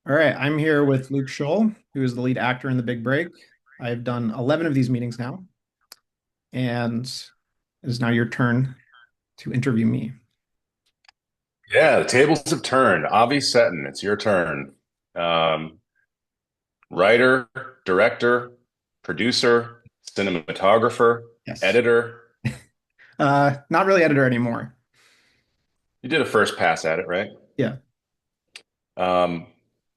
All right, I'm here with Luke Scholl, who is the lead actor in The Big Break. I've done 11 of these meetings now, and it is now your turn to interview me. Yeah, the tables have turned. Avi Setton, it's your turn. Um, Writer, director, producer, cinematographer, Yes. editor. Not really editor anymore. You did a first pass at it, right? Yeah, Um,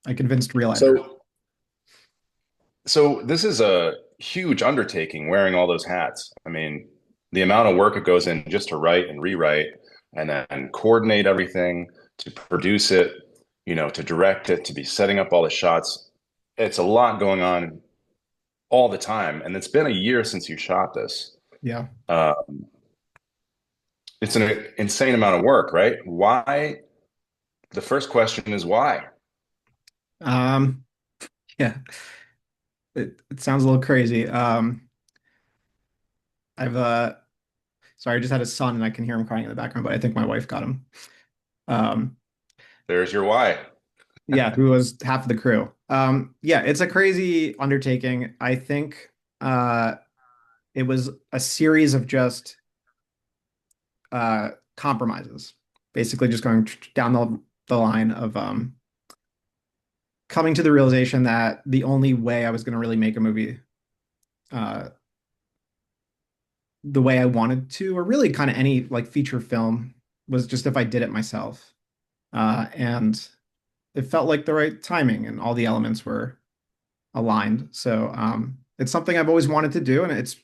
I convinced real editors. so, so this is a huge undertaking wearing all those hats. I mean, the amount of work it goes in just to write and rewrite and then coordinate everything, to produce it, to direct it, to be setting up all the shots. It's a lot going on all the time. And it's been a year since you shot this. Yeah. Uh, it's an insane amount of work, right? Why? The first question is why? Um, yeah, it sounds a little crazy. I've sorry, I just had a son and I can hear him crying in the background, but I think my wife got him. Um, There's your why. yeah, who was half of the crew. Yeah, it's a crazy undertaking. I think it was a series of just uh, compromises, basically just going down the line of coming to the realization that the only way I was going to really make a movie uh, the way I wanted to, or really kind of any like feature film, was just if I did it myself. And it felt like the right timing and all the elements were aligned. So it's something I've always wanted to do, and it's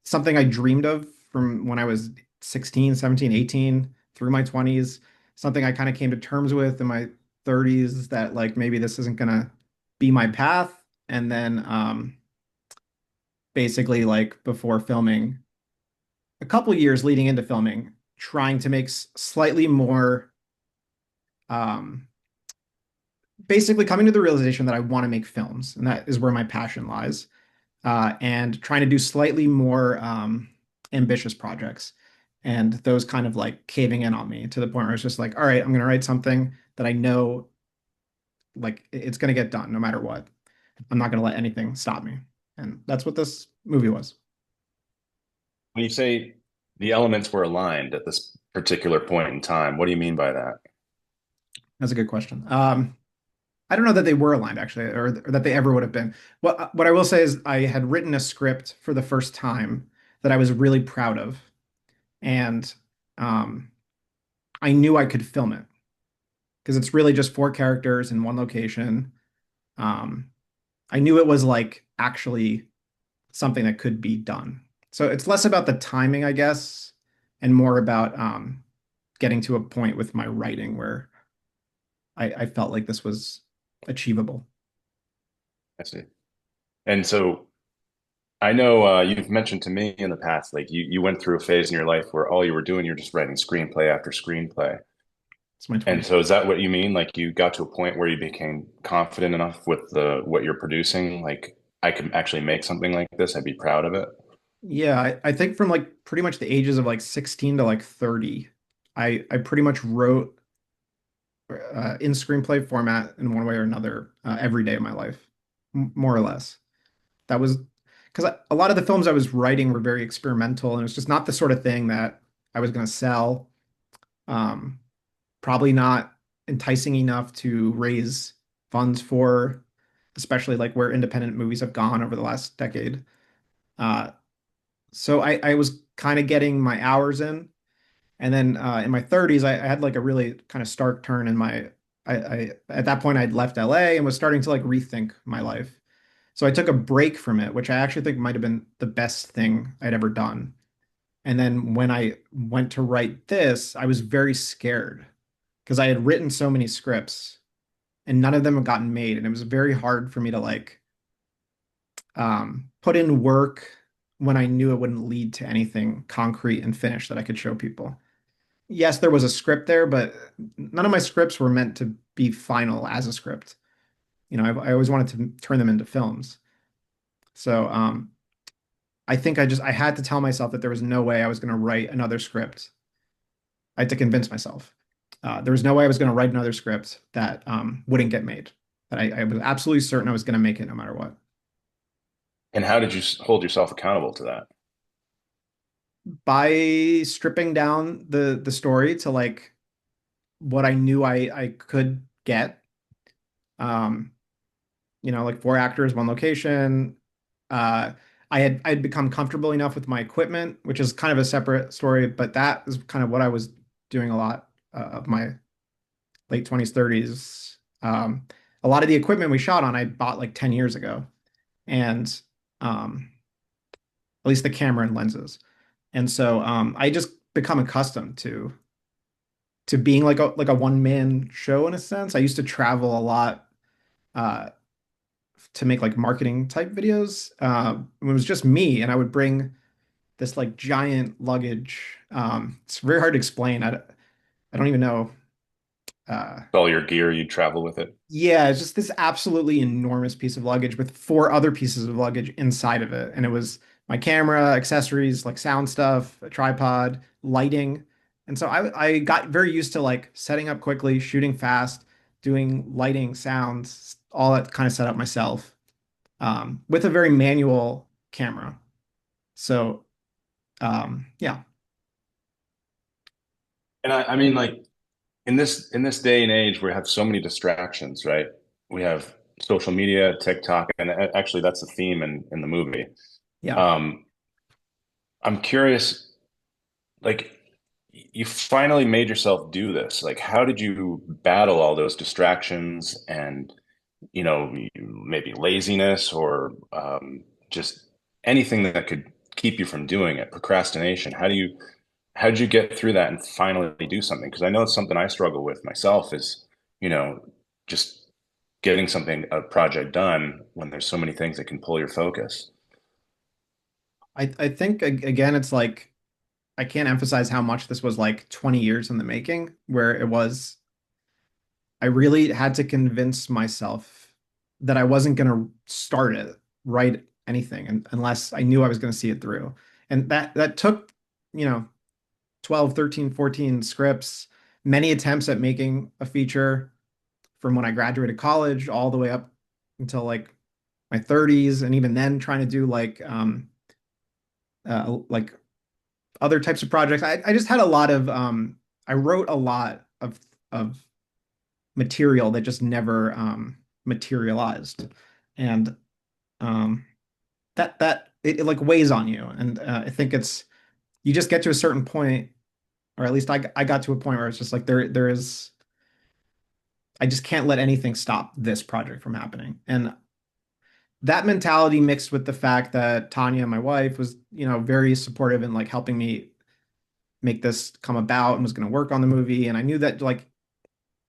something I dreamed of from when I was 16, 17, 18 through my 20s. Something I kind of came to terms with in my 30s that like maybe this isn't gonna be my path. And then basically like before filming, a couple years leading into filming, trying to make slightly more um basically coming to the realization that I want to make films, and that is where my passion lies. And trying to do slightly more ambitious projects. And those kind of like caving in on me to the point where it's just like, all right, I'm going to write something that I know like it's going to get done no matter what. I'm not going to let anything stop me. And that's what this movie was. When you say the elements were aligned at this particular point in time, what do you mean by that? That's a good question. I don't know that they were aligned actually, or that they ever would have been. What I will say is I had written a script for the first time that I was really proud of, and um, I knew I could film it because it's really just four characters in one location. Um, I knew it was like actually something that could be done. So it's less about the timing, I guess, and more about getting to a point with my writing where I felt like this was achievable. I see. And so I know you've mentioned to me in the past, like you went through a phase in your life where all you were doing, you're just writing screenplay after screenplay. It's my And 20s. so is that what you mean? Like you got to a point where you became confident enough with the what you're producing, like I can actually make something like this, I'd be proud of it. Yeah, I think from like pretty much the ages of like 16 to like 30, I pretty much wrote in screenplay format in one way or another every day of my life, more or less. That was because a lot of the films I was writing were very experimental, and it was just not the sort of thing that I was going to sell. Um, Probably not enticing enough to raise funds for, especially like where independent movies have gone over the last decade. Uh, so I was kind of getting my hours in. And then in my 30s, I had like a really kind of stark turn in my. I at that point I'd left LA and was starting to like rethink my life. So I took a break from it, which I actually think might have been the best thing I'd ever done. And then when I went to write this, I was very scared because I had written so many scripts and none of them had gotten made, and it was very hard for me to like put in work when I knew it wouldn't lead to anything concrete and finished that I could show people. Yes, there was a script there, but none of my scripts were meant to be final as a script. I always wanted to turn them into films. So I think I had to tell myself that there was no way I was going to write another script. I had to convince myself. There was no way I was going to write another script that wouldn't get made. That I was absolutely certain I was going to make it no matter what. And how did you hold yourself accountable to that? By stripping down the story to like what I knew I could get. Um, like four actors, one location. Uh, I'd become comfortable enough with my equipment, which is kind of a separate story, but that is kind of what I was doing a lot of my late 20s, 30s. A lot of the equipment we shot on, I bought like 10 years ago, and um, at least the camera and lenses. And so I just become accustomed to being like a one man show in a sense. I used to travel a lot uh, to make like marketing type videos. It was just me, and I would bring this like giant luggage. It's very hard to explain. I don't even know. All your gear, you travel with it. Yeah, it's just this absolutely enormous piece of luggage with four other pieces of luggage inside of it. And it was my camera, accessories, like sound stuff, a tripod, lighting. And so I got very used to like setting up quickly, shooting fast, doing lighting, sounds, all that kind of set up myself with a very manual camera. So yeah, And I mean, like in this day and age, we have so many distractions, right? We have social media, TikTok, and actually, that's a theme in the movie. yeah. Um, I'm curious, like, you finally made yourself do this. Like, how did you battle all those distractions and, maybe laziness or just anything that could keep you from doing it, procrastination? How did you get through that and finally do something? Because I know it's something I struggle with myself is, you know, just getting a project done when there's so many things that can pull your focus. I think again, it's like I can't emphasize how much this was like 20 years in the making, where it was I really had to convince myself that I wasn't going to start it, write anything, unless I knew I was going to see it through. And that took, you know, 12, 13, 14 scripts, many attempts at making a feature from when I graduated college all the way up until like my 30s, and even then trying to do like other types of projects. I just had a lot of I wrote a lot of material that just never materialized, and um, it like weighs on you. And I think it's you just get to a certain point, or at least I got to a point where it's just like there is I just can't let anything stop this project from happening. And that mentality mixed with the fact that Tanya, my wife, was very supportive in like helping me make this come about and was going to work on the movie. And I knew that like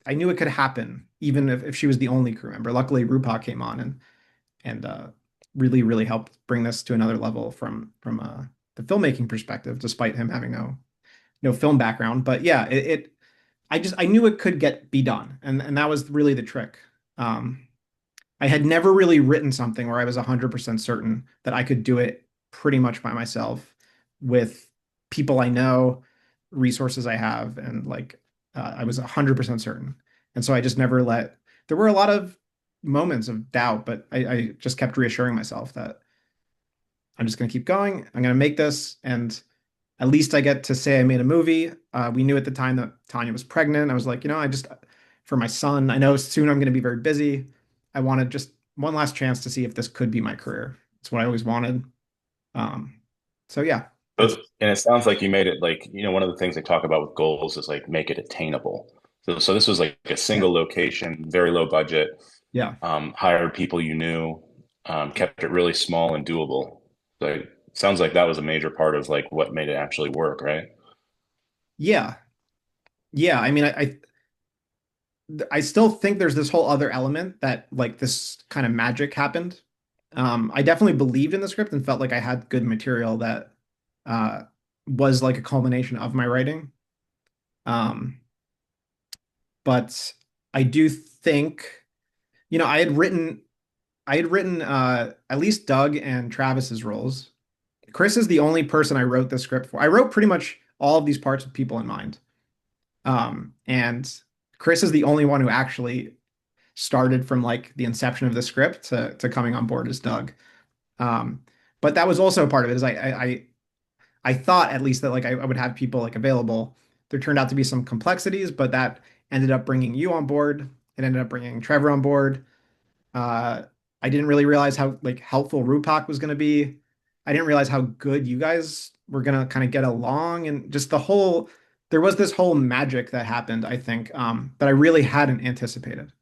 I knew it could happen even if she was the only crew member. Luckily, Rupa came on and really really helped bring this to another level from the filmmaking perspective, despite him having no film background. But yeah, I knew it could be done, and that was really the trick. Um, I had never really written something where I was 100% certain that I could do it pretty much by myself with people I know, resources I have, and like I was 100% certain. And so I just never let, there were a lot of moments of doubt, but I just kept reassuring myself that I'm just going to keep going. I'm going to make this. And at least I get to say I made a movie. We knew at the time that Tanya was pregnant. I was like, for my son, I know soon I'm going to be very busy. I wanted just one last chance to see if this could be my career. It's what I always wanted. Um, so yeah, it's And it sounds like you made it like, one of the things they talk about with goals is like make it attainable. So this was like a yeah, single location, very low budget, yeah, hired people you knew, kept it really small and doable. So it sounds like that was a major part of like what made it actually work, right? yeah, yeah. I mean, I still think there's this whole other element that like this kind of magic happened. I definitely believed in the script and felt like I had good material that uh, was like a culmination of my writing. Um, but I do think, I had written at least Doug and Travis's roles. Chris is the only person I wrote the script for. I wrote pretty much all of these parts with people in mind. And Chris is the only one who actually started from like the inception of the script to coming on board as Doug. Um, but that was also a part of it is I thought at least that like I would have people like available. There turned out to be some complexities, but that ended up bringing you on board. It ended up bringing Trevor on board. Uh, I didn't really realize how like helpful Rupak was going to be. I didn't realize how good you guys were going to kind of get along, and just the whole there was this whole magic that happened, I think, that I really hadn't anticipated.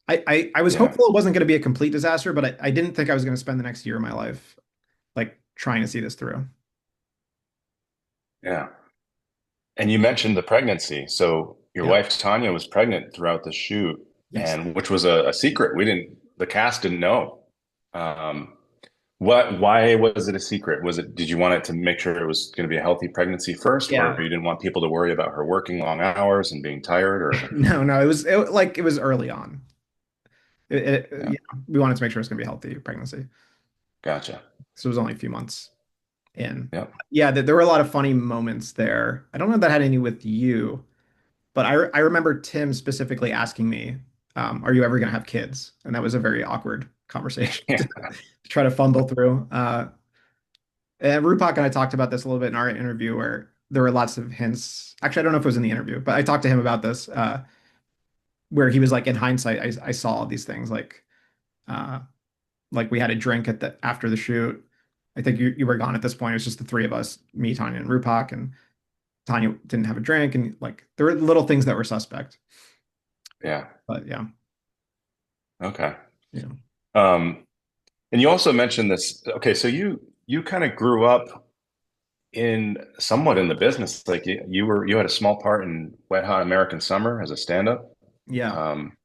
I was Yeah. hopeful it wasn't going to be a complete disaster, but I didn't think I was going to spend the next year of my life like trying to see this through. Yeah. And you mentioned the pregnancy. So your Yeah. wife Tanya was pregnant throughout the shoot, Yes. and which was a secret. The cast didn't know. Um, why was it a secret? Did you want it to make sure it was going to be a healthy pregnancy first, or Yeah. you didn't want people to worry about her working long hours and being tired, or No, no, it was early on. yeah, You know, we wanted to make sure it's going to be a healthy pregnancy. gotcha. So it was only a few months in. Yeah. Yeah, there were a lot of funny moments there. I don't know if that had any with you, but I remember Tim specifically asking me, "Are you ever going to have kids?" And that was a very awkward conversation Yeah. to try to fumble through. And Rupak and I talked about this a little bit in our interview, where there were lots of hints. Actually, I don't know if it was in the interview, but I talked to him about this, where he was like, in hindsight, I saw all these things uh, like we had a drink at the after the shoot. I think you were gone at this point. It was just the three of us, me, Tanya, and Rupak, and Tanya didn't have a drink, and like there were little things that were suspect. Yeah. But yeah, Okay. you know, Um, and you also mentioned this. Okay, so you kind of grew up in somewhat in the business. Like you had a small part in Wet Hot American Summer as a stand-up. yeah, Um,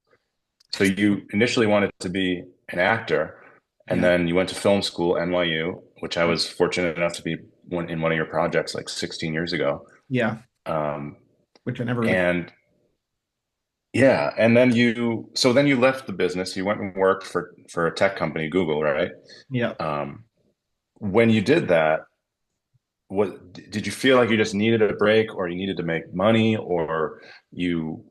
so you initially wanted to be an actor, and yeah, then you went to film school, NYU, which I yeah, was fortunate enough to be in one of your projects like 16 years ago. yeah, Um, which I never really, and yeah, and then you left the business. You went and worked for a tech company, Google, right? yeah. Um, when you did that, what did you feel like you just needed a break, or you needed to make money, or you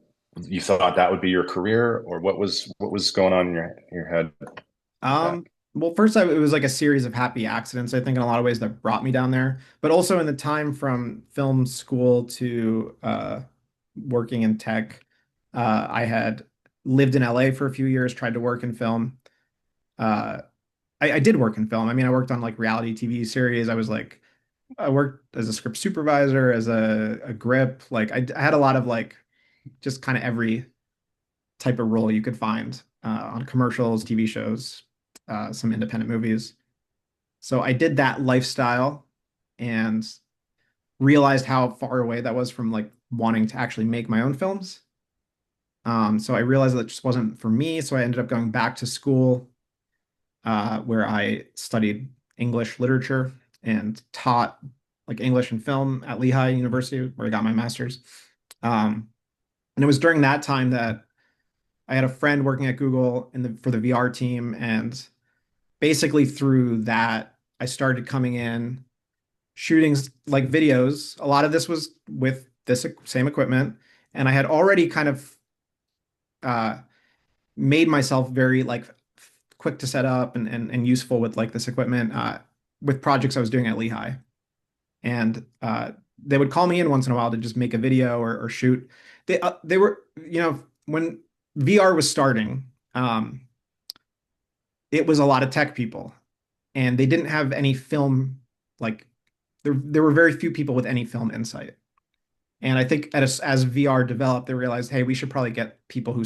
you thought that would be your career, or what was going on in your head with that? Um, well, first it was like a series of happy accidents, I think, in a lot of ways that brought me down there. But also in the time from film school to working in tech, I had lived in LA for a few years, tried to work in film. Uh, I did work in film. I mean, I worked on like reality TV series. I worked as a script supervisor, as a grip. Like I had a lot of like just kind of every type of role you could find on commercials, TV shows, some independent movies. So I did that lifestyle and realized how far away that was from like wanting to actually make my own films. So I realized that it just wasn't for me. So I ended up going back to school where I studied English literature and taught like English and film at Lehigh University, where I got my master's. Um, and it was during that time that I had a friend working at Google for the VR team, and basically through that, I started coming in shooting like videos. A lot of this was with this same equipment, and I had already kind of uh, made myself very like quick to set up and useful with like this equipment with projects I was doing at Lehigh. And they would call me in once in a while to just make a video or shoot. They were, you know, when VR was starting, it was a lot of tech people, and they didn't have any film like there were very few people with any film insight. And I think as VR developed, they realized, hey, we should probably get people who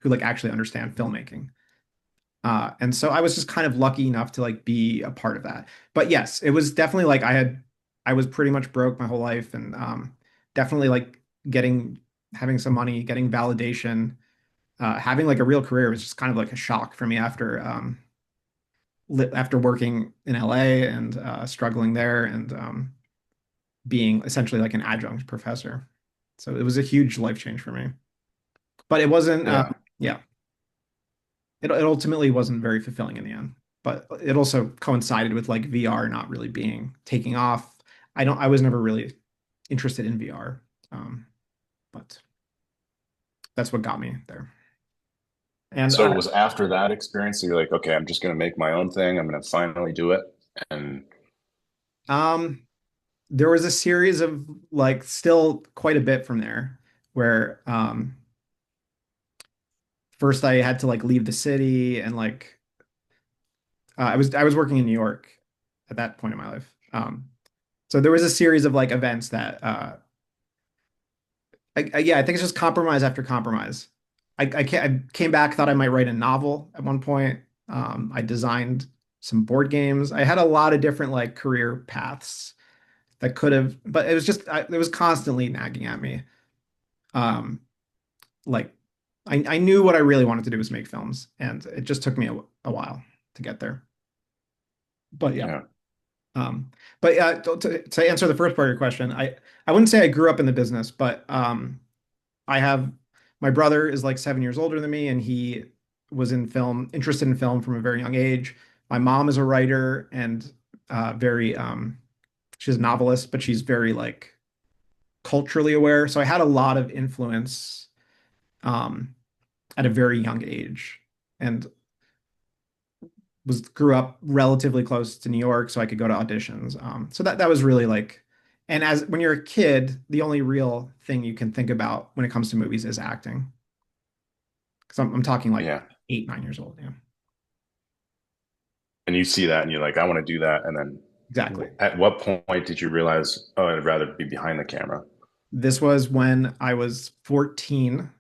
like actually understand filmmaking. And so I was just kind of lucky enough to like be a part of that. But yes, it was definitely like I was pretty much broke my whole life, and definitely like getting having some money, getting validation, having like a real career was just kind of like a shock for me after after working in LA and struggling there and being essentially like an adjunct professor. So it was a huge life change for me. But it wasn't Yeah, yeah, it ultimately wasn't very fulfilling in the end. But it also coincided with like VR not really being taking off. I was never really interested in VR. Um, but that's what got me there. And So it was after that experience that you're like, okay, I'm just going to make my own thing. I'm going to finally do it. And um, there was a series of like still quite a bit from there where first I had to like leave the city and like I was working in New York at that point in my life. So there was a series of like events that yeah, I think it's just compromise after compromise. I came back, thought I might write a novel at one point. I designed some board games. I had a lot of different like career paths that could have, but it was just it was constantly nagging at me. Um, like I knew what I really wanted to do was make films, and it just took me a while to get there. But yeah. yeah, Um, but to answer the first part of your question, I wouldn't say I grew up in the business, but I have my brother is like 7 years older than me, and he was in film, interested in film from a very young age. My mom is a writer and very she's a novelist, but she's very like culturally aware. So I had a lot of influence um, at a very young age, and was grew up relatively close to New York, so I could go to auditions. So that was really like, and as when you're a kid, the only real thing you can think about when it comes to movies is acting. Because I'm talking like yeah. 8, 9 years old. Yeah, And you see that and you're like, I want to do that. And then exactly. at what point did you realize, oh, I'd rather be behind the camera? This was when I was 14.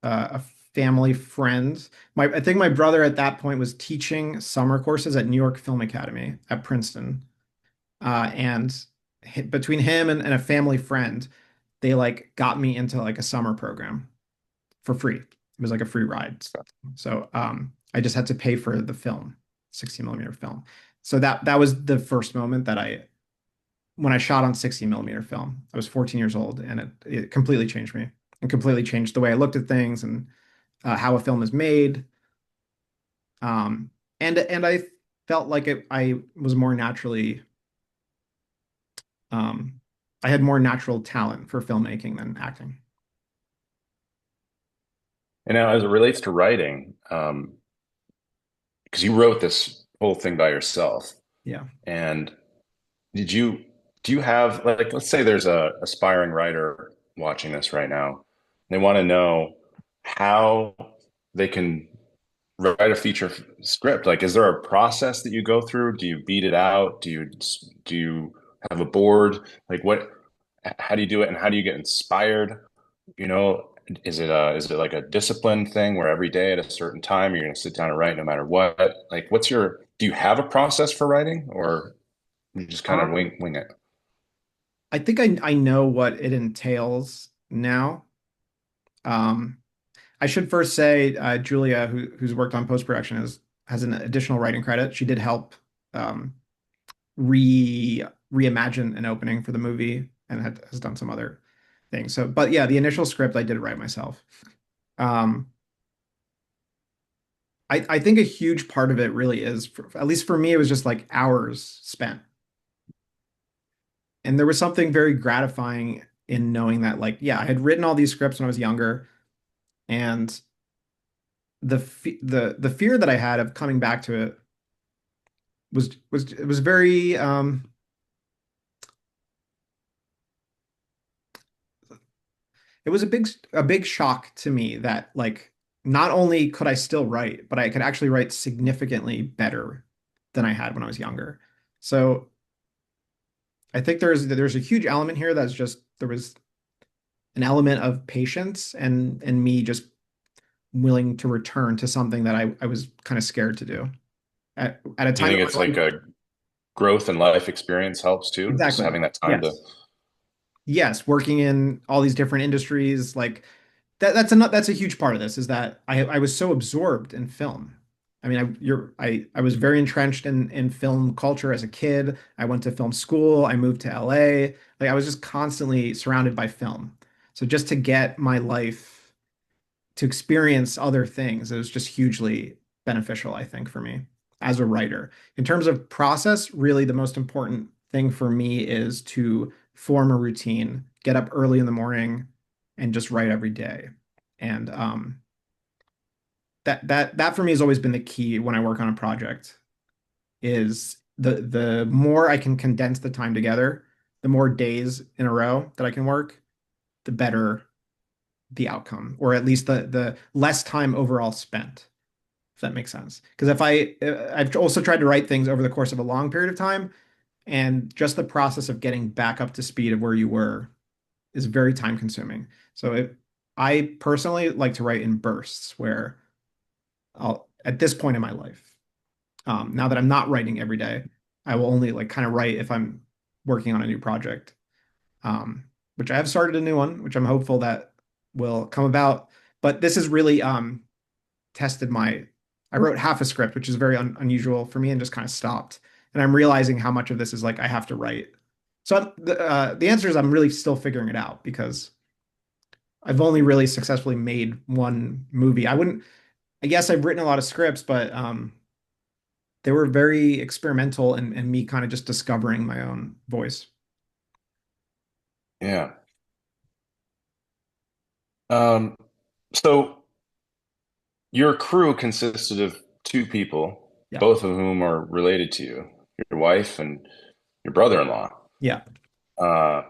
A family friend, I think my brother at that point was teaching summer courses at New York Film Academy at Princeton. And between him and a family friend, they like got me into like a summer program for free. It was like a free ride. So I just had to pay for the film, 60 millimeter film. So that was the first moment that when I shot on 60 millimeter film. I was 14 years old, and it completely changed me and completely changed the way I looked at things and how a film is made. Um, and I felt like I was more naturally um, I had more natural talent for filmmaking than acting. And now, as it relates to writing, because you wrote this whole thing by yourself, Yeah. and did you do you have like let's say there's a aspiring writer watching this right now. They want to know how they can write a feature script. Like, is there a process that you go through? Do you beat it out? Do you have a board? Like, what? How do you do it, and how do you get inspired? You know, is it like a discipline thing where every day at a certain time you're going to sit down and write no matter what? Like, do you have a process for writing, or you just kind of Um, wing it? I think I know what it entails now. Um, I should first say Julia, who's worked on post production, has an additional writing credit. She did help um, reimagine an opening for the movie and has done some other things. So, but yeah, the initial script I did write myself. Um, I think a huge part of it really is, at least for me, it was just like hours spent. And there was something very gratifying in knowing that, like, yeah, I had written all these scripts when I was younger, and the fear that I had of coming back to it was it was very it was a big shock to me that like not only could I still write, but I could actually write significantly better than I had when I was younger. So I think there's a huge element here that's just there was an element of patience and me just willing to return to something that I was kind of scared to do at a Do you time think in it's my like life. a growth and life experience helps too? Just Exactly. having that time to, Yes. Yes, working in all these different industries, like that's a huge part of this is that I was so absorbed in film. I mean, I was very entrenched in film culture as a kid. I went to film school. I moved to LA. Like I was just constantly surrounded by film. So just to get my life to experience other things, it was just hugely beneficial, I think, for me as a writer. In terms of process, really the most important thing for me is to form a routine, get up early in the morning, and just write every day. And that for me has always been the key when I work on a project is the more I can condense the time together, the more days in a row that I can work, the better the outcome, or at least the less time overall spent, if that makes sense. Because if I've also tried to write things over the course of a long period of time, and just the process of getting back up to speed of where you were is very time consuming. So I personally like to write in bursts where I'll, at this point in my life, now that I'm not writing every day, I will only like kind of write if I'm working on a new project, um, which I have started a new one, which I'm hopeful that will come about. But this has really tested my. I wrote half a script, which is very unusual for me, and just kind of stopped. And I'm realizing how much of this is like I have to write. So the answer is I'm really still figuring it out because I've only really successfully made one movie. I wouldn't. I guess I've written a lot of scripts, but they were very experimental and me kind of just discovering my own voice. Yeah. Um, so your crew consisted of two people, Yeah. both of whom are related to you, your wife and your brother-in-law. Yeah. Uh,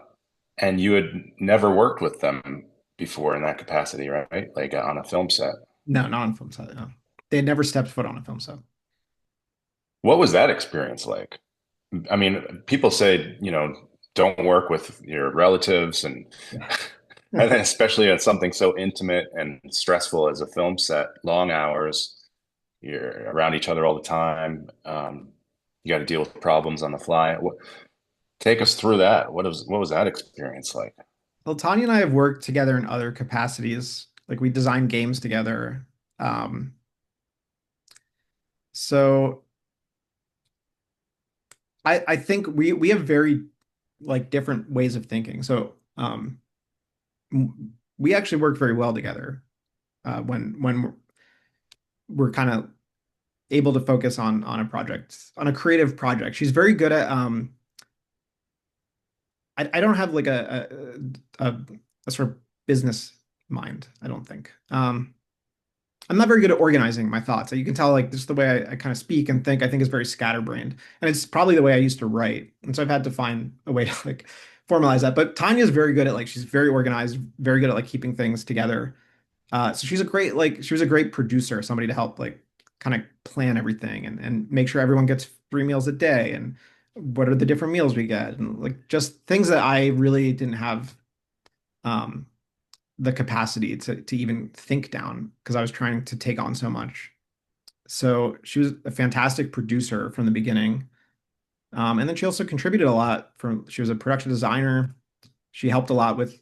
and you had never worked with them before in that capacity, right? Like on a film set. No, not on film set. No. They had never stepped foot on a film set. What was that experience like? I mean, people say, don't work with your relatives and Yeah. and then especially on something so intimate and stressful as a film set, long hours, you're around each other all the time. You got to deal with problems on the fly. Take us through that. What was that experience like? Well, Tanya and I have worked together in other capacities. Like we design games together. Um, so I think we have very like different ways of thinking. So we actually work very well together when we're kind of able to focus on a project, on a creative project. She's very good at I don't have like a sort of business mind, I don't think. I'm not very good at organizing my thoughts. You can tell like just the way I kind of speak and think, I think is very scatterbrained. And it's probably the way I used to write. And so I've had to find a way to like formalize that. But Tanya's very good at like she's very organized, very good at like keeping things together. So she's a great like she was a great producer, somebody to help like kind of plan everything and make sure everyone gets 3 meals a day and what are the different meals we get and like just things that I really didn't have um the capacity to even think down because I was trying to take on so much. So she was a fantastic producer from the beginning. And then she also contributed a lot from she was a production designer. She helped a lot with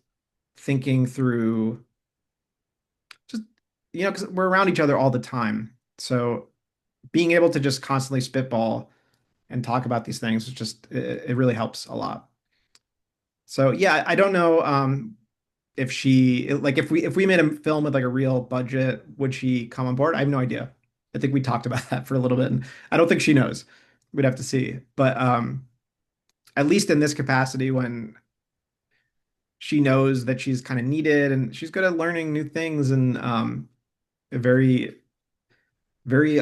thinking through just because we're around each other all the time. So being able to just constantly spitball and talk about these things is just it really helps a lot. So yeah, I don't know if she like if we made a film with like a real budget, would she come on board? I have no idea. I think we talked about that for a little bit, and I don't think she knows. We'd have to see. But at least in this capacity, when she knows that she's kind of needed and she's good at learning new things and very very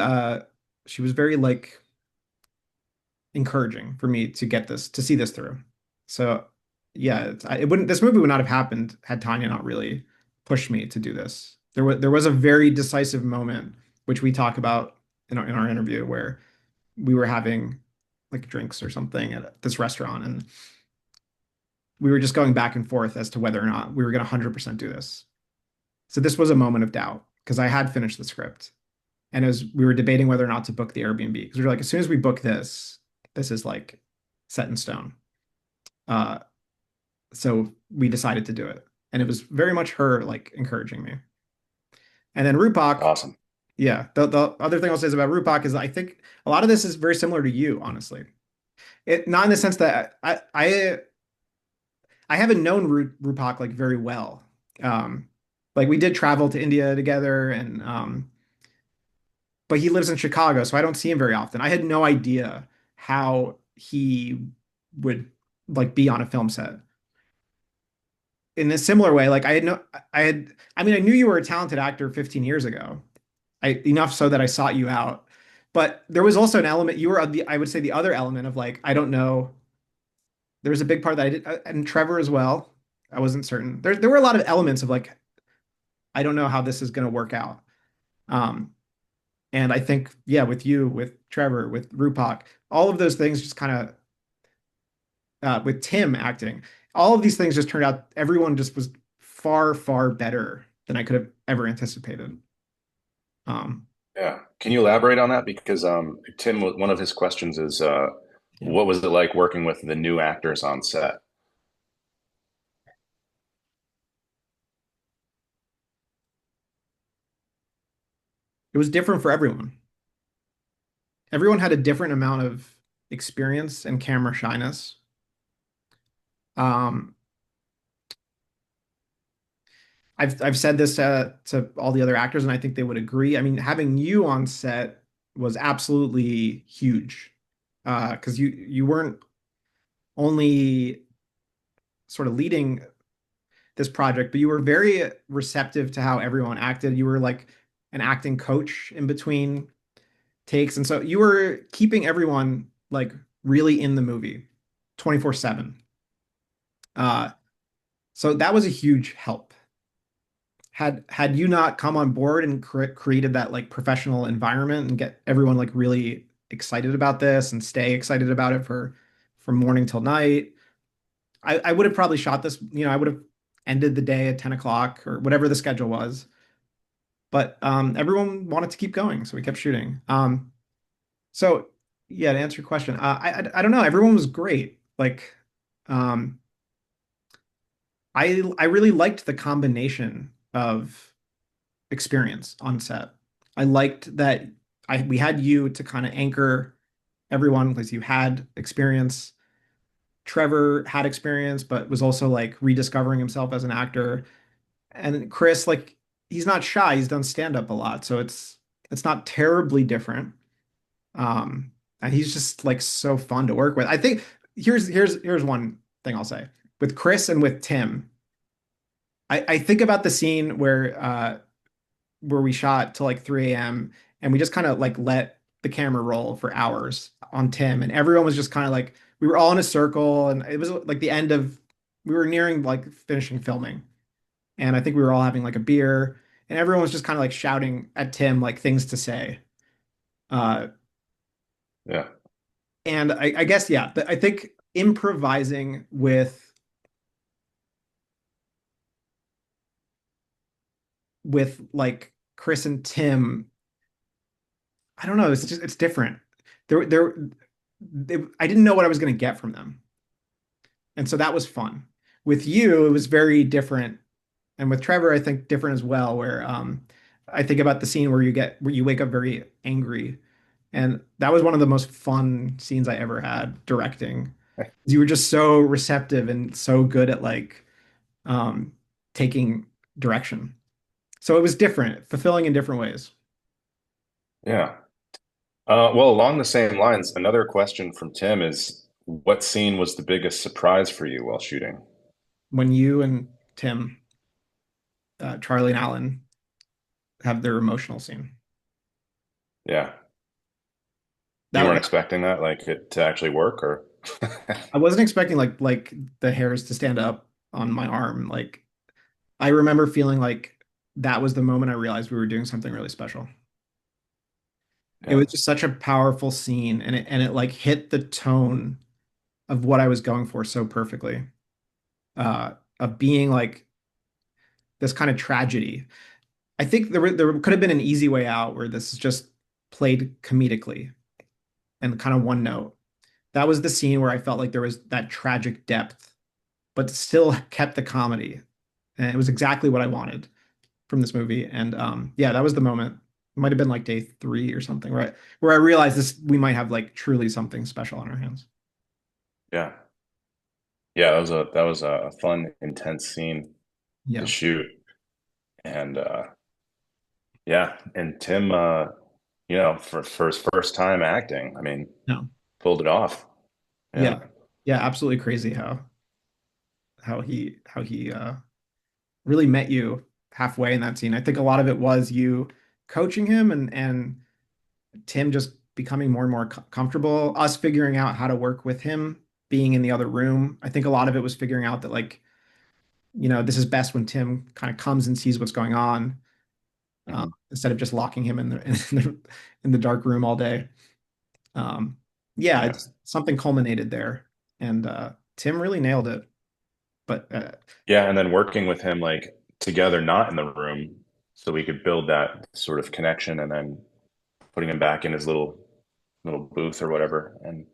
she was very like encouraging for me to get this to see this through. So yeah, it wouldn't this movie would not have happened had Tanya not really pushed me to do this. There was a very decisive moment which we talk about in our interview where we were having like drinks or something at this restaurant and we were just going back and forth as to whether or not we were going to 100% do this. So this was a moment of doubt because I had finished the script and as we were debating whether or not to book the Airbnb because we were like as soon as we book this, this is like set in stone. Uh, so we decided to do it, and it was very much her like encouraging me. And then Rupak, Awesome. yeah. The other thing I'll say is about Rupak is I think a lot of this is very similar to you, honestly. It not in the sense that I haven't known Rupak like very well. Um, like we did travel to India together, and but he lives in Chicago, so I don't see him very often. I had no idea how he would like be on a film set. in a similar way, like I had, I mean, I knew you were a talented actor 15 years ago. Enough so that I sought you out. But there was also an element, you were I would say the other element of like, I don't know. There was a big part that I did, and Trevor as well. I wasn't certain. There were a lot of elements of like, I don't know how this is going to work out. Um, and I think, yeah, with you, with Trevor, with Rupak, all of those things just kind of, with Tim acting, all of these things just turned out, everyone just was far, far better than I could have ever anticipated. Um, Yeah. Can you elaborate on that? Because Tim, one of his questions is, yeah. what was it like working with the new actors on set? It was different for everyone. Everyone had a different amount of experience and camera shyness. Um, I've said this to all the other actors, and I think they would agree. I mean, having you on set was absolutely huge, because you weren't only sort of leading this project, but you were very receptive to how everyone acted. You were like an acting coach in between takes, and so you were keeping everyone like really in the movie, 24/7. So that was a huge help. Had you not come on board and created that like professional environment and get everyone like really excited about this and stay excited about it for from morning till night, I would have probably shot this, I would have ended the day at 10 o'clock or whatever the schedule was. But everyone wanted to keep going, so we kept shooting. So yeah, to answer your question, I don't know. Everyone was great. Like, um, I really liked the combination of experience on set. I liked that we had you to kind of anchor everyone because you had experience. Trevor had experience, but was also like rediscovering himself as an actor. And Chris, like, he's not shy. He's done stand up a lot, so it's not terribly different. And he's just like so fun to work with. I think here's one thing I'll say with Chris and with Tim. I think about the scene where we shot till like 3 a.m. and we just kind of like let the camera roll for hours on Tim, and everyone was just kind of like we were all in a circle, and it was like the end of we were nearing like finishing filming, and I think we were all having like a beer, and everyone was just kind of like shouting at Tim like things to say. Uh, Yeah. and I guess yeah, I think improvising with like Chris and Tim, I don't know, it's different. There I didn't know what I was going to get from them. And so that was fun. With you, it was very different. And with Trevor, I think different as well, where I think about the scene where you wake up very angry. And that was one of the most fun scenes I ever had directing. You were just so receptive and so good at like um taking direction. So it was different, fulfilling in different ways. Yeah. Well, along the same lines, another question from Tim is, what scene was the biggest surprise for you while shooting? When you and Tim, Charlie and Alan have their emotional scene. Yeah. You weren't That expecting that, like it to actually work, or? I wasn't expecting like the hairs to stand up on my arm. Like I remember feeling like that was the moment I realized we were doing something really special. It Yeah. was just such a powerful scene, and it like hit the tone of what I was going for so perfectly. Of being like this kind of tragedy. I think there could have been an easy way out where this is just played comedically and kind of one note. That was the scene where I felt like there was that tragic depth, but still kept the comedy. And it was exactly what I wanted from this movie. And yeah, that was the moment. It might have been like day 3 or something, right? Where I realized this we might have like truly something special on our hands. Yeah. Yeah, that was a fun, intense scene to Yeah. shoot. And yeah, and Tim for his first time acting, I mean, No. pulled it off. Yeah. Yeah. Yeah, absolutely crazy how he really met you halfway in that scene. I think a lot of it was you coaching him and Tim just becoming more and more comfortable, us figuring out how to work with him being in the other room. I think a lot of it was figuring out that like, this is best when Tim kind of comes and sees what's going on, Mhm. instead of just locking him in the dark room all day. Um, yeah, Yeah. it's something culminated there, and Tim really nailed it. But Yeah, and then working with him like together, not in the room, so we could build that sort of connection, and then putting him back in his little booth or whatever, and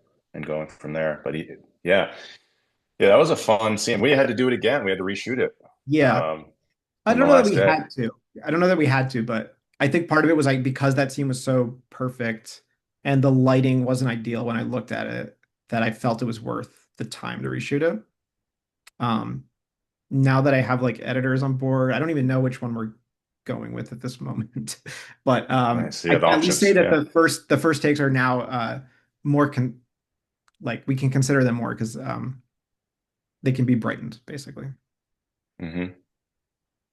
going from there. But yeah, yeah, that was a fun scene. We had to do it again. We had to reshoot it yeah, um, I on the don't know that last we day. had to. I don't know that we had to, but I think part of it was like because that scene was so perfect and the lighting wasn't ideal when I looked at it, that I felt it was worth the time to reshoot it. Um, Now that I have like editors on board, I don't even know which one we're going with at this moment. But Nice. You I have can at least say options. that Yeah. the first takes are now more like we can consider them more because they can be brightened basically. Hmm.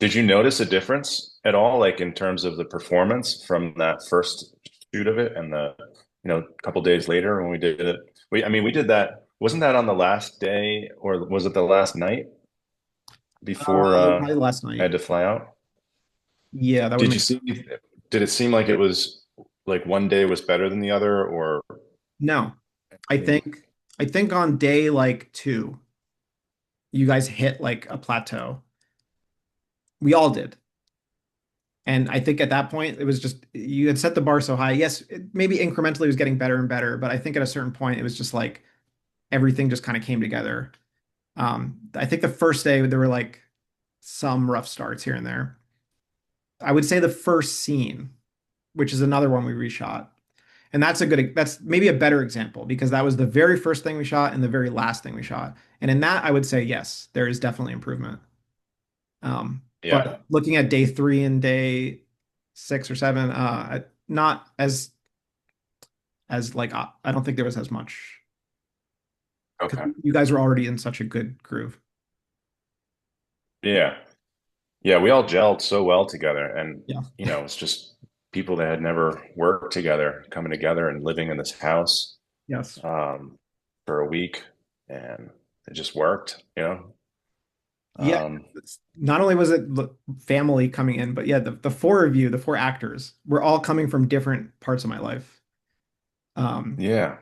Did you notice a difference at all, like in terms of the performance from that first shoot of it and a couple days later when we did it? I mean, we did that. Wasn't that on the last day, or was it the last night before Probably last I night. had to fly out? Yeah, that would Did you make see? Did it seem like it was like one day was better than the other, or no. I any? think I think on day like 2, you guys hit like a plateau. We all did. And I think at that point, it was just you had set the bar so high. Yes, maybe incrementally it was getting better and better, but I think at a certain point, it was just like everything just kind of came together. I think the first day there were like some rough starts here and there. I would say the first scene, which is another one we reshot, and that's maybe a better example because that was the very first thing we shot and the very last thing we shot. And in that, I would say yes, there is definitely improvement. Yeah. But looking at day 3 and day 6 or 7, not as like I don't think there was as much because Okay. you guys were already in such a good groove. Yeah. Yeah. We all gelled so well together, and Yeah. it's just people that had never worked together coming together and living in this house Yes. um, for a week, and it just worked. Yeah. Um, Not only was it family coming in, but yeah, the four of you, the four actors, were all coming from different parts of my life. Um, yeah.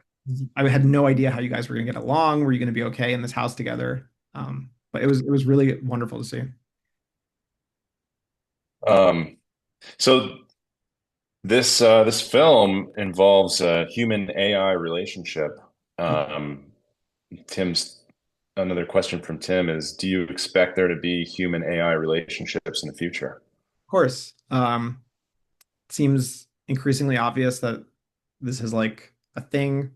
I had no idea how you guys were going to get along. Were you going to be okay in this house together? But it was really wonderful to see. Um, so this film involves a human AI relationship. Of Um, Tim's Another question from Tim is, do you expect there to be human AI relationships in the future? course, seems increasingly obvious that this is like a thing.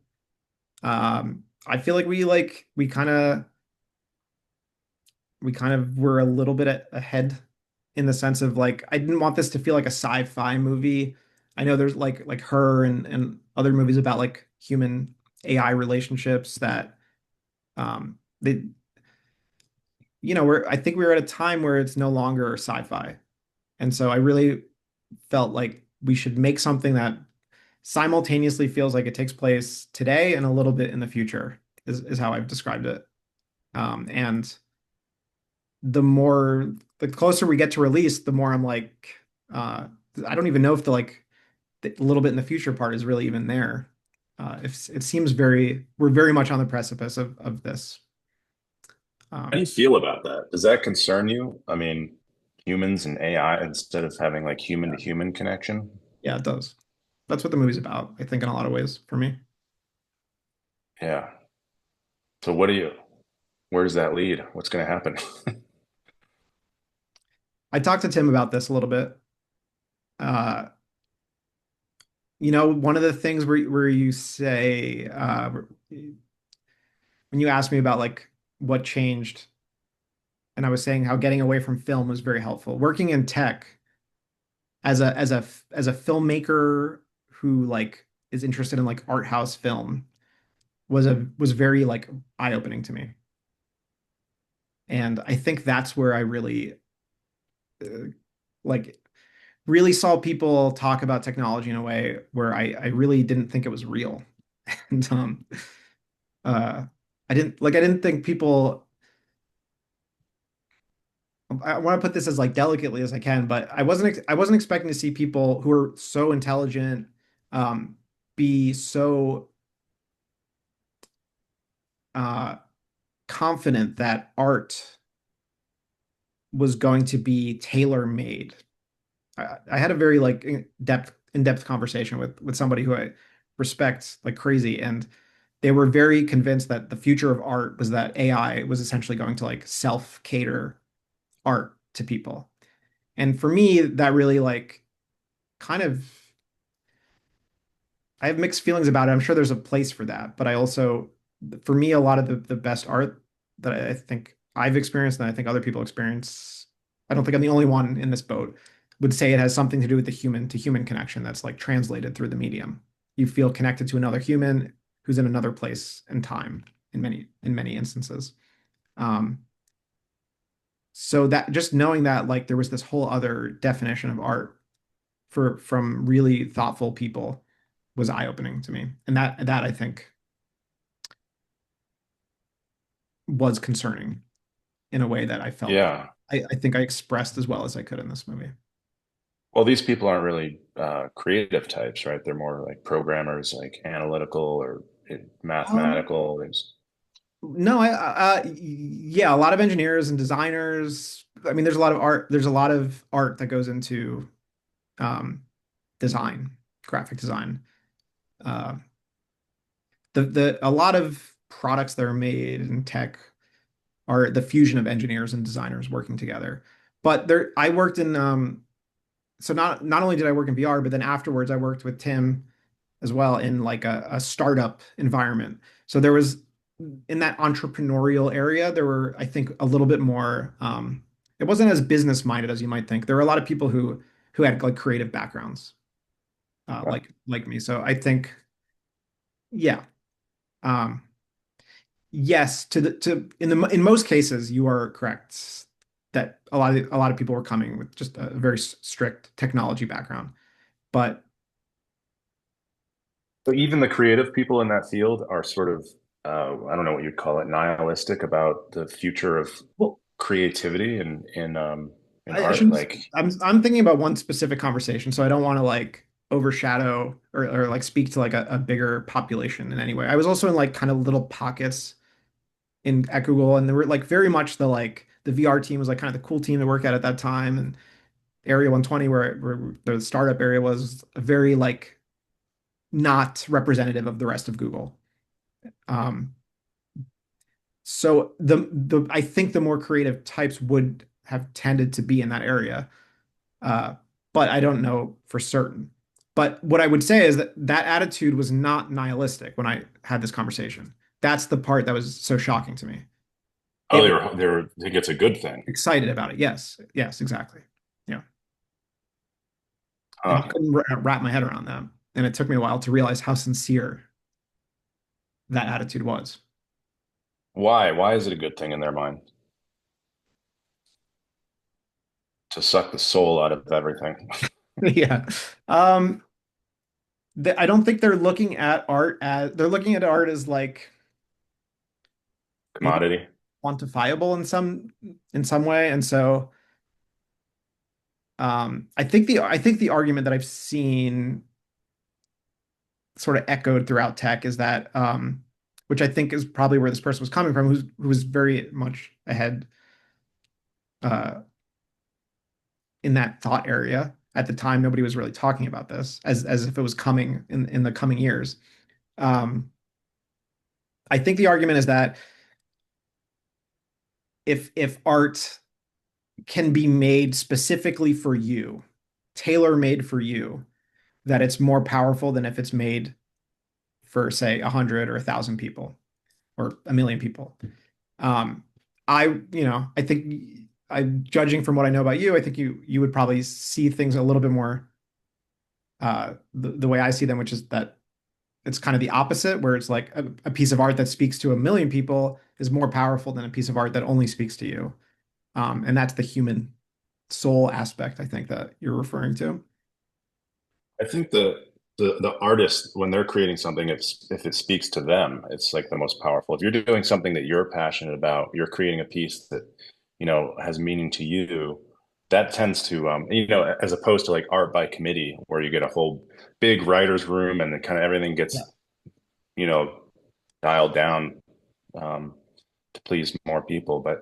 I feel like we kind of were a little bit ahead in the sense of like I didn't want this to feel like a sci-fi movie. I know there's like Her and other movies about like human AI relationships that they we're I think we were at a time where it's no longer sci-fi. And so I really felt like we should make something that simultaneously feels like it takes place today and a little bit in the future is how I've described it. And the closer we get to release, the more I'm like, uh, I don't even know if the little bit in the future part is really even there. If it seems we're very much on the precipice of this. How do Um, you feel about that? Does that concern you? I mean, humans and AI instead of having like human to human connection? yeah, it does. That's what the movie's about, I think, in a lot of ways for me. Yeah. So where does that lead? What's going to happen? I talked to Tim about this a little bit. Uh, one of the things where you say when you asked me about like what changed, and I was saying how getting away from film was very helpful. Working in tech as a filmmaker who like is interested in like art house film was very like eye-opening to me. And I think that's where I really like really saw people talk about technology in a way where I really didn't think it was real. And uh I didn't think people I want to put this as like delicately as I can, but I wasn't expecting to see people who are so intelligent be so uh confident that art was going to be tailor-made. I had a very like in-depth conversation with somebody who I respect like crazy, and they were very convinced that the future of art was that AI was essentially going to like self-cater art to people. And for me, that really like kind of I have mixed feelings about it. I'm sure there's a place for that, but I also, for me, a lot of the best art that I think I've experienced and I think other people experience, I don't think I'm the only one in this boat, would say it has something to do with the human to human connection that's like translated through the medium. You feel connected to another human who's in another place and time in many instances. Um, so that just knowing that like there was this whole other definition of art for from really thoughtful people was eye-opening to me. And that I think was concerning in a way that I felt Yeah. I think I expressed as well as I could in this movie. Well, these people aren't really creative types, right? They're more like programmers, like analytical or Um, mathematical. There's no, yeah, a lot of engineers and designers. I mean, there's a lot of art that goes into um, design, graphic design. Uh, the a lot of products that are made in tech are the fusion of engineers and designers working together. But there, I worked in so not only did I work in VR, but then afterwards I worked with Tim as well in like a startup environment. So there was in that entrepreneurial area, there were, I think, a little bit more it wasn't as business minded as you might think. There were a lot of people who had like creative backgrounds, like me. So I think, yeah. Um, yes, to the to in most cases, you are correct that a lot of people were coming with just a very strict technology background. But so even the creative people in that field are sort of I don't know what you'd call it, nihilistic about the future of well, creativity in I art. shouldn't. Like, I'm thinking about one specific conversation, so I don't want to like overshadow or like speak to like a bigger population in any way. I was also in like kind of little pockets in at Google, and there were like very much the like the VR team was like kind of the cool team to work at that time, and Area 120 where the startup area was very like not representative of the rest of Google. Um, so the I think the more creative types would have tended to be in that area. Uh, but I don't know for certain. But what I would say is that that attitude was not nihilistic when I had this conversation. That's the part that was so shocking to me. oh, It was they think it's a good thing. excited about it. Yes, yes, exactly. Yeah. And I Huh. couldn't wrap my head around that. And it took me a while to realize how sincere that attitude was. Why? Why is it a good thing in their mind to suck the soul out of everything? Yeah. Um, I don't think they're looking at art as they're looking at art as like maybe Commodity. quantifiable in some way. And so I think the argument that I've seen sort of echoed throughout tech is that which I think is probably where this person was coming from, who was very much ahead uh, in that thought area. At the time, nobody was really talking about this as if it was coming in the coming years. Um, I think the argument is that if art can be made specifically for you, tailor made for you, that it's more powerful than if it's made for say 100 or 1,000 people or a million people. Um, I think I'm judging from what I know about you. I think you would probably see things a little bit more the way I see them, which is that it's kind of the opposite, where it's like a piece of art that speaks to a million people is more powerful than a piece of art that only speaks to you. And that's the human soul aspect, I think that you're referring to. I think the artist, when they're creating something, if it speaks to them, it's like the most powerful. If you're doing something that you're passionate about, you're creating a piece that, has meaning to you, that tends to, as opposed to like art by committee, where you get a whole big writer's room and then kind of everything Yeah. gets, you know, dialed down um, to please more people. But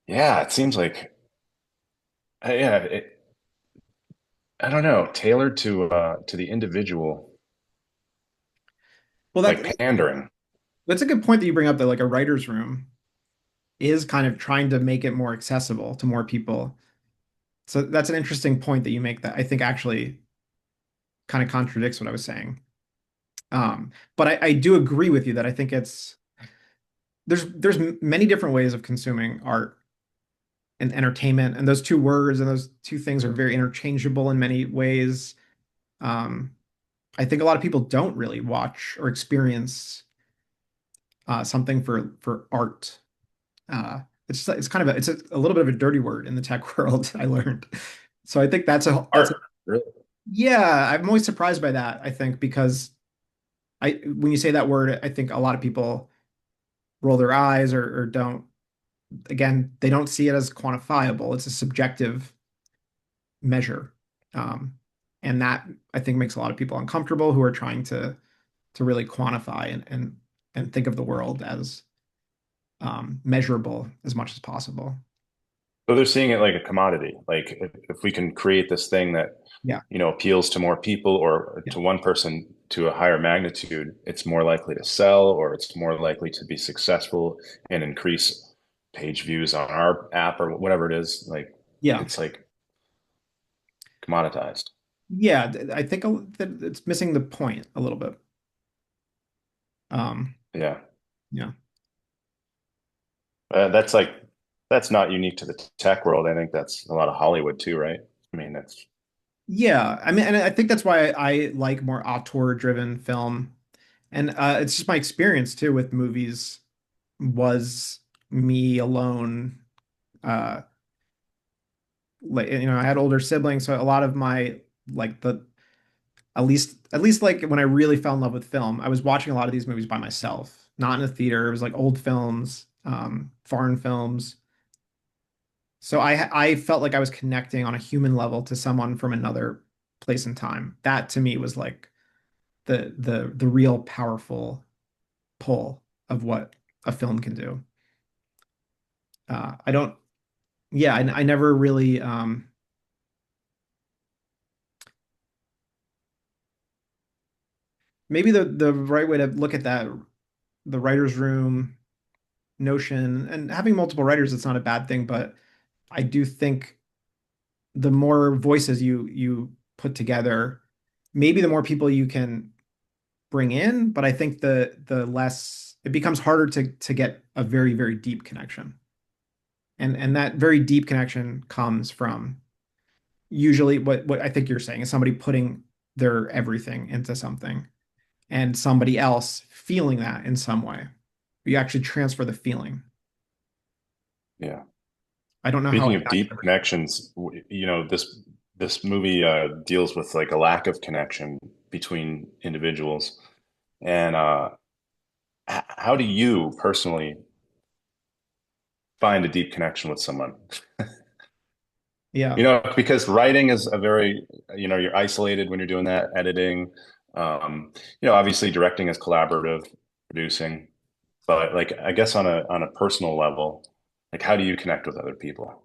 yeah, it seems like, yeah, I don't know, tailored to the individual, Well, like pandering. that's a good point that you bring up that like a writer's room is kind of trying to make it more accessible to more people. So that's an interesting point that you make that I think actually kind of contradicts what I was saying. But I do agree with you that I think there's many different ways of consuming art and entertainment, and those two words and those two things are very interchangeable in many ways. Um, I think a lot of people don't really watch or experience something for art. It's kind of a little bit of a dirty word in the tech world, I learned. So I think that's a, Art, really? yeah, I'm always surprised by that, I think, because I when you say that word, I think a lot of people roll their eyes or don't, again, they don't see it as quantifiable. It's a subjective measure. Um, and that I think makes a lot of people uncomfortable who are trying to really quantify and think of the world as measurable as much as possible. So they're seeing it like a commodity. Like if we can create this thing that, Yeah. appeals to more people or Yeah. to one person to a higher magnitude, it's more likely to sell or it's more likely to be successful and increase page views on our app or whatever it is. Like Yeah. it's like commoditized. Yeah. I think that it's missing the point a little bit. Um, Yeah. yeah. That's like, that's not unique to the tech world. I think that's a lot of Hollywood too, right? I mean, that's, Yeah. I mean, and I think that's why I like more auteur driven film. And it's just my experience too with movies was me alone. Uh, like I had older siblings, so a lot of my like the at least like when I really fell in love with film, I was watching a lot of these movies by myself, not in a theater. It was like old films, foreign films. So I felt like I was connecting on a human level to someone from another place and time. That to me was like the real powerful pull of what a film can do. I don't, yeah, I never really, maybe the right way to look at that, the writer's room notion, and having multiple writers, it's not a bad thing, but I do think the more voices you put together, maybe the more people you can bring in, but I think the less it becomes harder to get a very, very deep connection. And that very deep connection comes from usually what I think you're saying is somebody putting their everything into something and somebody else feeling that in some way. You actually transfer the feeling. yeah. I don't know how Speaking of exactly. deep connections, this movie deals with like a lack of connection between individuals. And how do you personally find a deep connection with someone? Yeah. Because writing is a very, you're isolated when you're doing that, editing. Obviously directing is collaborative, producing, but like I guess on a personal level, like how do you connect with other people?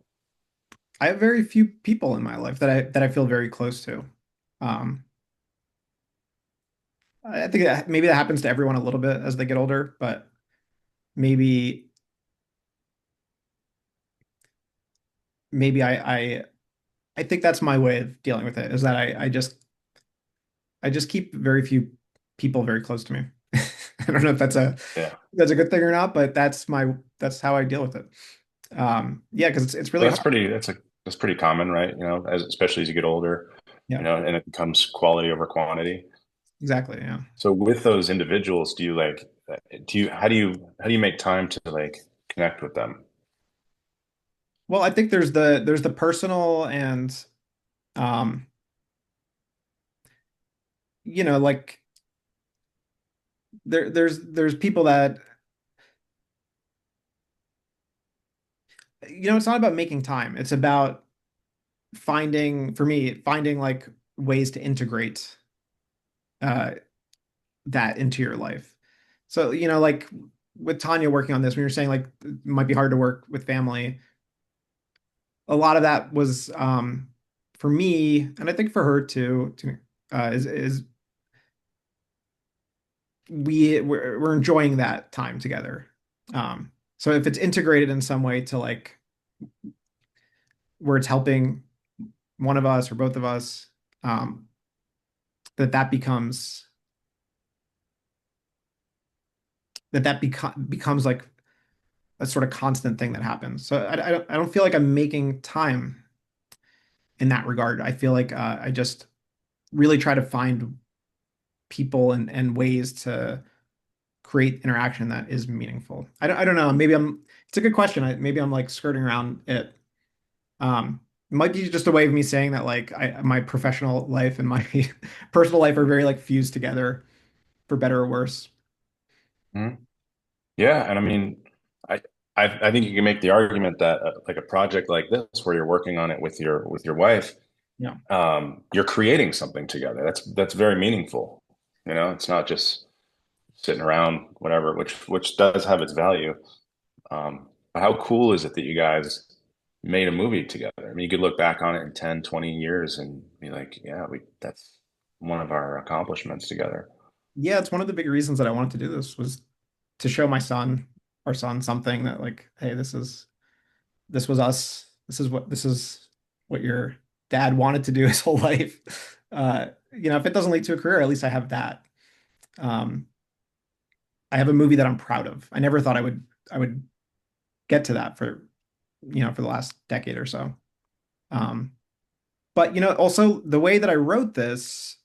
I have very few people in my life that I feel very close to. Um, I think that maybe that happens to everyone a little bit as they get older, but maybe maybe I think that's my way of dealing with it is that I just keep very few people very close to me. I don't know if Yeah. that's a good thing or not, but that's how I deal with it. Yeah, because it's really Well, that's hard. pretty, that's pretty common, right? Especially as you get older, Yeah, and it becomes quality over quantity. exactly. Yeah. So with those individuals, do you like, how do you make time to like connect with them? Well, I think there's the personal and um, like there's people that it's not about making time. It's about finding, for me, finding like ways to integrate uh that into your life. So, like with Tanya working on this, when you're saying like it might be hard to work with family, a lot of that was for me, and I think for her too, is we're enjoying that time together. So if it's integrated in some way to like where it's helping one of us or both of us, um, that becomes becomes like a sort of constant thing that happens. So I don't feel like I'm making time in that regard. I feel like I just really try to find people and ways to create interaction that is meaningful. I don't know. Maybe it's a good question. Maybe I'm like skirting around it. It might be just a way of me saying that like my professional life and my personal life are very like fused together for better or worse. Mhm. Yeah, and I mean, I, I think you can make the argument that like a project like this, where you're working on it with your wife, Yeah. you're creating something together. That's very meaningful. You know, it's not just sitting around, whatever, which does have its value. But how cool is it that you guys made a movie together? I mean, you could look back on it in 10, 20 years and be like, yeah, we that's one of our accomplishments together. Yeah, it's one of the big reasons that I wanted to do this was to show our son something that like, hey, this was us. This is what your dad wanted to do his whole life. If it doesn't lead to a career, at least I have that. Um, I have a movie that I'm proud of. I never thought I would get to that for the last decade or so. Um, but also the way that I wrote this,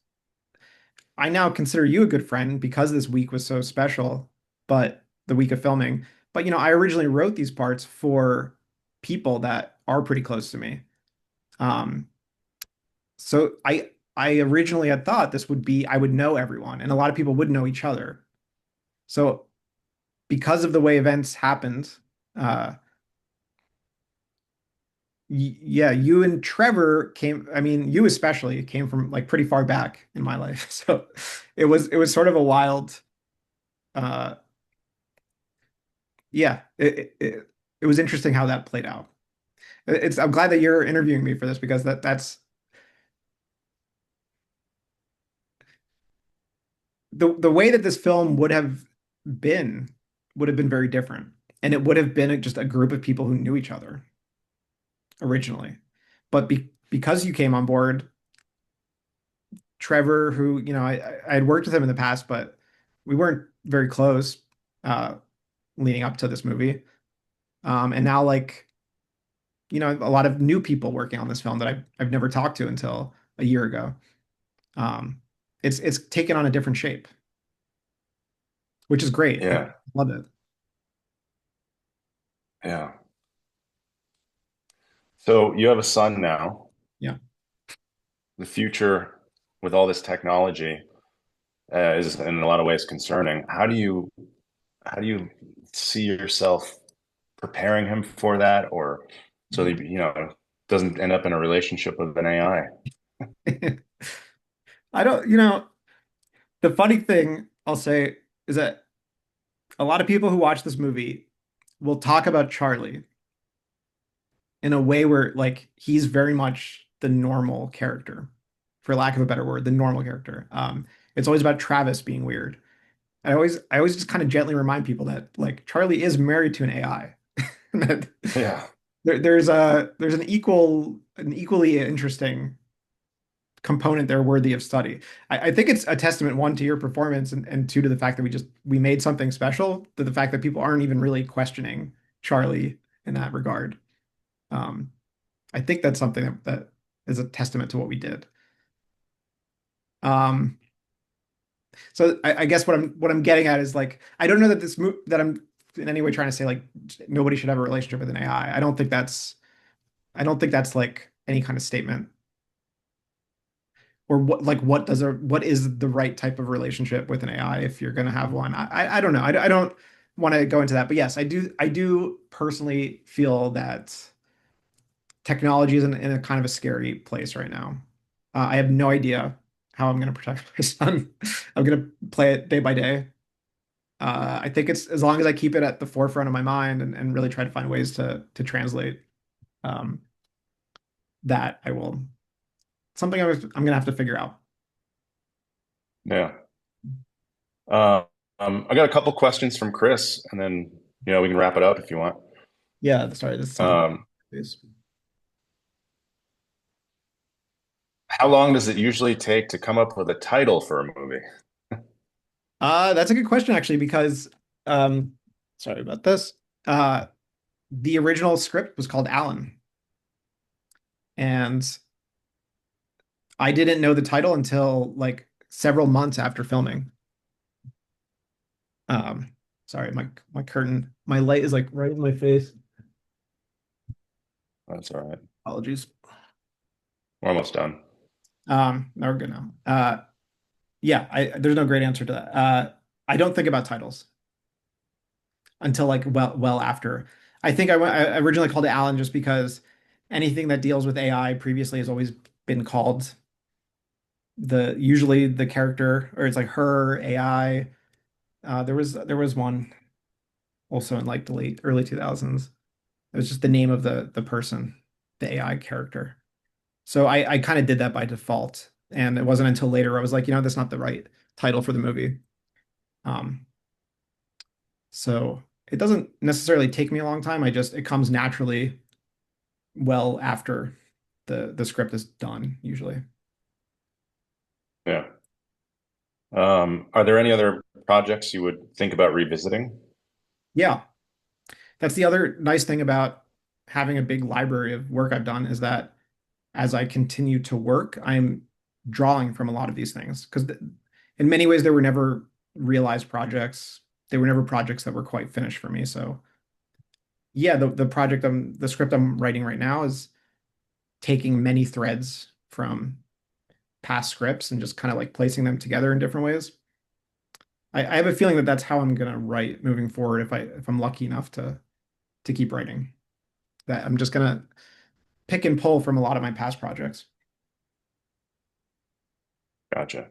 I now consider you a good friend because this week was so special, but the week of filming. But I originally wrote these parts for people that are pretty close to me. Um, so I originally had thought this would be I would know everyone, and a lot of people would know each other. So because of the way events happened, uh, yeah, you and Trevor came, I mean, you especially came from like pretty far back in my life. So it was sort of a wild uh yeah, it was interesting how that played out. I'm glad that you're interviewing me for this because that's the way that this film been would have been very different. And it would have been just a group of people who knew each other originally. But because you came on board, Trevor, who, I had worked with him in the past, but we weren't very close uh, leading up to this movie. And now, like, a lot of new people working on this film that I've never talked to until a year ago. Um, it's taken on a different shape, which is great. I Yeah, love it. yeah. So you have a son now. Yeah. The future with all this technology is in a lot of ways concerning. How do you see yourself preparing him for that, or so that doesn't end up in a relationship with an AI? I don't, the funny thing I'll say is that a lot of people who watch this movie will talk about Charlie in a way where like he's very much the normal character, for lack of a better word, the normal character. It's always about Travis being weird. I always just kind of gently remind people that like Charlie is married to an AI. That Yeah, there's an equally interesting component there worthy of study. I think it's a testament, one, to your performance, and two, to the fact that we made something special, to the fact that people aren't even really questioning Charlie in that regard. Um, I think that's something that is a testament to what we did. Um, so I guess what I'm getting at is like I don't know that that I'm in any way trying to say like nobody should have a relationship with an AI. I don't think that's. I don't think that's like any kind of statement. Or what is the right type of relationship with an AI if you're going to have one? I don't know. I don't want to go into that, but yes, I do personally feel that technology is in a kind of a scary place right now. I have no idea how I'm going to protect my son. I'm going to play it day by day. I think it's as long as I keep it at the forefront of my mind and really try to find ways to translate um, that I will something I'm gonna have to figure out. Yeah. Uh, I got a couple questions from Chris, and then we can wrap it up if you want. Yeah, sorry, this sound Um, please. how long does it usually take to come up with a title for a movie? That's a good question actually, because um sorry about this. Uh the original script was called Alan, and I didn't know the title until like several months after filming. Um sorry, my curtain, my light is like right in my face. That's all right. Apologies. We're almost done. No, we're good now. Yeah, there's no great answer to that. I don't think about titles until like well after. I originally called it Alan just because anything that deals with AI previously has always been called the usually the character, or it's like her AI. There was one also in like the late early 2000s. It was just the name of the person, the AI character. So I kind of did that by default, and it wasn't until later I was like, that's not the right title for the movie. Um, so it doesn't necessarily take me a long time. It comes naturally well after the script is done, usually. Yeah. Are there any other projects you would think about revisiting? Yeah, that's the other nice thing about having a big library of work I've done is that as I continue to work, I'm drawing from a lot of these things because in many ways they were never realized projects. They were never projects that were quite finished for me. So yeah, the script I'm writing right now is taking many threads from past scripts and just kind of like placing them together in different ways. I have a feeling that that's how I'm gonna write moving forward if I'm lucky enough to keep writing. That I'm just gonna pick and pull from a lot of my past projects. Gotcha.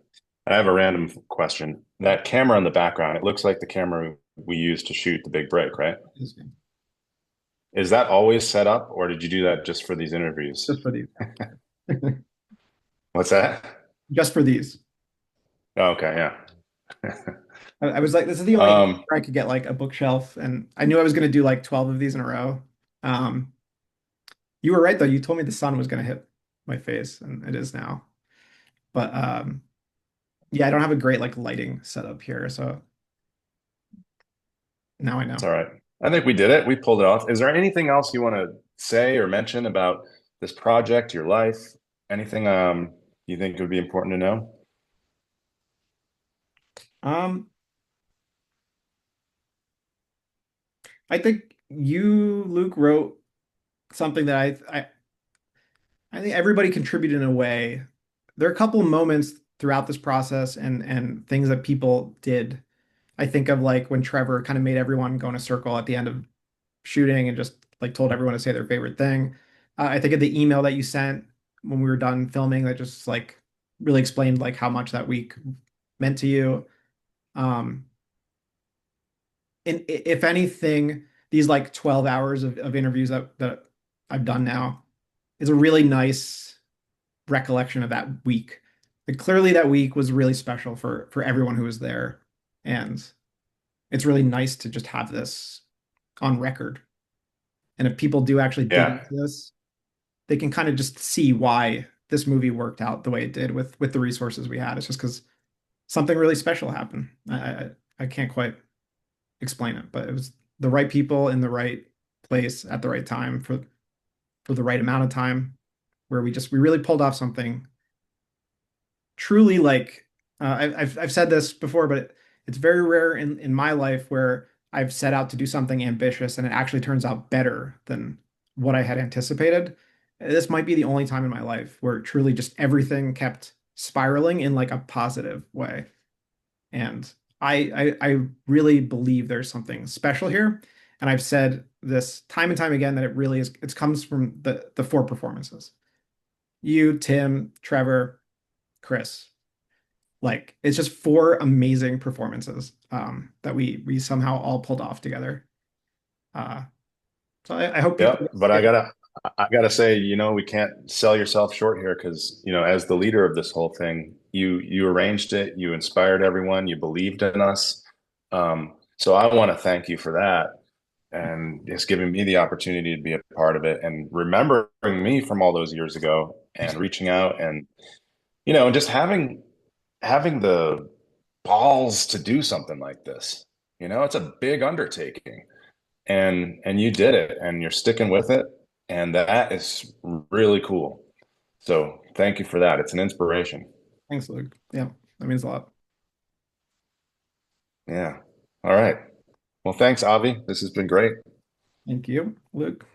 I have a random question. That camera in the background, it looks like the camera we used to shoot the big break, right? Is that always set up, or did you do that just for these interviews? Just for these. What's that? Just for these. Oh, okay, yeah. I was like, this is the only Um, where I could get like a bookshelf, and I knew I was gonna do like 12 of these in a row. Um, you were right though. You told me the sun was gonna hit my face, and it is now. But yeah, I don't have a great like lighting setup here, so now I it's know. all right. I think we did it. We pulled it off. Is there anything else you want to say or mention about this project, your life? Anything you think would be important to know? Um, I think you, Luke, wrote something that I think everybody contributed in a way. There are a couple of moments throughout this process and things that people did. I think of like when Trevor kind of made everyone go in a circle at the end of shooting and just like told everyone to say their favorite thing. I think of the email that you sent when we were done filming that just like really explained like how much that week meant to you. Um, and if anything, these like 12 hours of interviews that I've done now is a really nice recollection of that week. Like clearly that week was really special for everyone who was there. And it's really nice to just have this on record. And if people do actually dig Yeah, into this, they can kind of just see why this movie worked out the way it did with the resources we had. It's just because something really special happened. I can't quite explain it, but it was the right people in the right place at the right time for the right amount of time, where we really pulled off something truly like I've said this before, but it's very rare in my life where I've set out to do something ambitious and it actually turns out better than what I had anticipated. this might be the only time in my life where truly just everything kept spiraling in like a positive way. And I really believe there's something special here. And I've said this time and time again that it really is, it comes from the four performances. You, Tim, Trevor, Chris. Like it's just four amazing performances that we somehow all pulled off together. Uh, so I hope Yeah, people but get it. I gotta say, we can't sell yourself short here because, as the leader of this whole thing, you arranged it, you inspired everyone, you believed in us. So I want to thank you for that and just giving me the opportunity to be a part of it and remembering me from all those years ago and reaching out and, and just having the balls to do something like this. It's a big undertaking and you did it and you're sticking with it and that is really cool. So thank you for that. It's an inspiration. Thanks, Luke. Yeah, that means a lot. Yeah. All right. Well, thanks, Avi. This has been great. Thank you, Luke.